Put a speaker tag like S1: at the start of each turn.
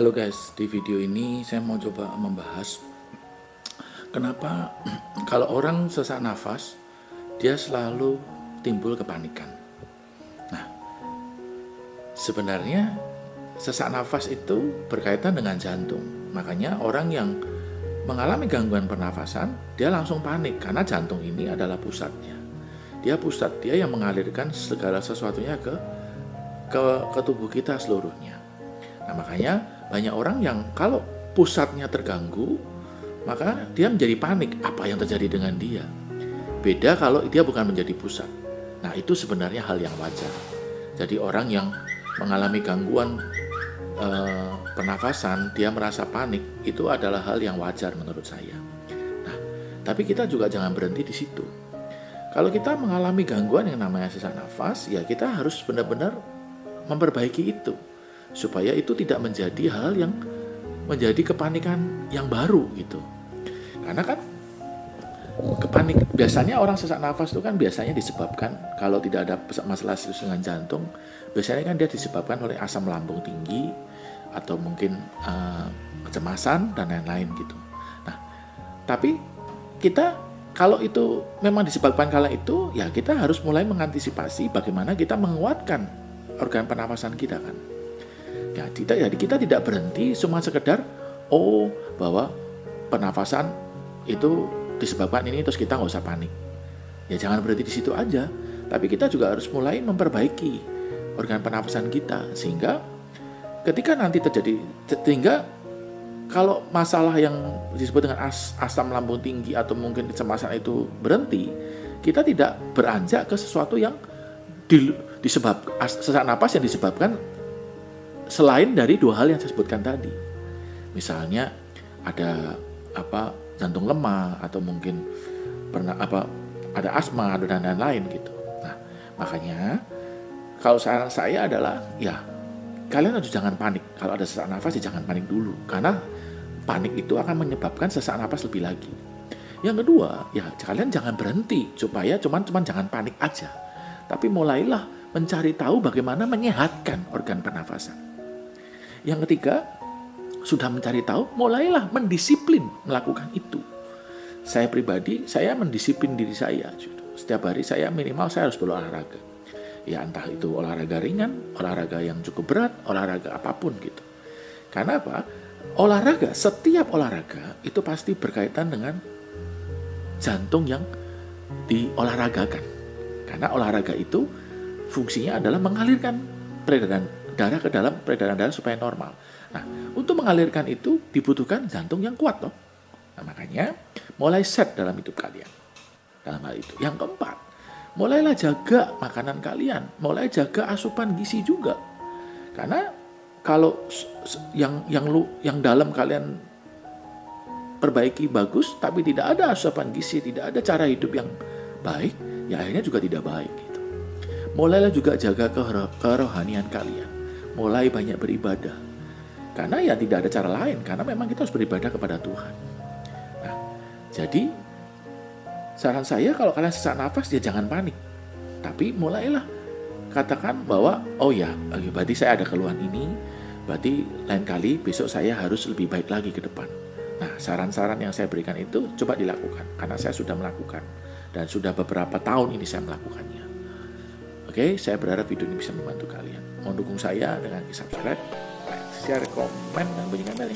S1: Halo guys, di video ini saya mau coba membahas kenapa kalau orang sesak nafas dia selalu timbul kepanikan. Nah, sebenarnya sesak nafas itu berkaitan dengan jantung. Makanya orang yang mengalami gangguan pernafasan dia langsung panik karena jantung ini adalah pusatnya. Dia yang mengalirkan segala sesuatunya ke tubuh kita seluruhnya. Nah, makanya banyak orang yang kalau pusatnya terganggu, maka dia menjadi panik apa yang terjadi dengan dia. Beda kalau dia bukan menjadi pusat. Nah, itu sebenarnya hal yang wajar. Jadi orang yang mengalami gangguan pernafasan, dia merasa panik, itu adalah hal yang wajar menurut saya. Nah, tapi kita juga jangan berhenti di situ. Kalau kita mengalami gangguan yang namanya sesak nafas, ya kita harus benar-benar memperbaiki itu, supaya itu tidak menjadi hal yang menjadi kepanikan yang baru gitu. Karena kan biasanya orang sesak nafas itu kan biasanya disebabkan, kalau tidak ada masalah serius dengan jantung, biasanya kan dia disebabkan oleh asam lambung tinggi atau mungkin kecemasan dan lain-lain gitu. Nah, tapi kita kalau itu memang disebabkan kala itu, ya kita harus mulai mengantisipasi bagaimana kita menguatkan organ pernafasan kita kan. Ya, jadi kita tidak berhenti cuma sekedar bahwa pernafasan itu disebabkan ini terus kita nggak usah panik. Ya jangan berhenti di situ aja, tapi kita juga harus mulai memperbaiki organ pernafasan kita sehingga ketika nanti terjadi, sehingga kalau masalah yang disebut dengan asam lambung tinggi atau mungkin kecemasan itu berhenti, kita tidak beranjak ke sesuatu yang sesak napas yang disebabkan selain dari dua hal yang saya sebutkan tadi. Misalnya ada jantung lemah atau mungkin ada asma dan lain-lain gitu. Nah, makanya kalau saran saya adalah ya kalian harus jangan panik. Kalau ada sesak nafas ya jangan panik dulu, karena panik itu akan menyebabkan sesak nafas lebih lagi. Yang kedua, ya kalian jangan berhenti supaya cuman jangan panik aja. Tapi mulailah mencari tahu bagaimana menyehatkan organ pernafasan. Yang ketiga, sudah mencari tahu, mulailah mendisiplin melakukan itu. Saya pribadi, saya mendisiplin diri saya. Setiap hari saya minimal saya harus berolahraga. Ya entah itu olahraga ringan, olahraga yang cukup berat, olahraga apapun gitu. Karena apa? Setiap olahraga itu pasti berkaitan dengan jantung yang diolahragakan. Karena olahraga itu fungsinya adalah mengalirkan peredaran darah ke dalam peredaran darah supaya normal. Nah, untuk mengalirkan itu dibutuhkan jantung yang kuat toh. Nah, makanya mulai set dalam hidup kalian. Dalam hal itu. Yang keempat, mulailah jaga makanan kalian, mulai jaga asupan gizi juga. Karena kalau yang dalam kalian perbaiki bagus, tapi tidak ada asupan gizi, tidak ada cara hidup yang baik, ya akhirnya juga tidak baik gitu. Mulailah juga jaga kerohanian kalian. Mulai banyak beribadah. Karena ya tidak ada cara lain, karena memang kita harus beribadah kepada Tuhan. Nah, jadi saran saya kalau kalian sesak nafas ya jangan panik. Tapi mulailah katakan bahwa berarti saya ada keluhan ini, berarti lain kali besok saya harus lebih baik lagi ke depan. Nah, saran-saran yang saya berikan itu coba dilakukan, karena saya sudah melakukan dan sudah beberapa tahun ini saya melakukannya. Oke, saya berharap video ini bisa membantu kalian. Mau dukung saya dengan subscribe, like, share, komen, dan bunyikan bel.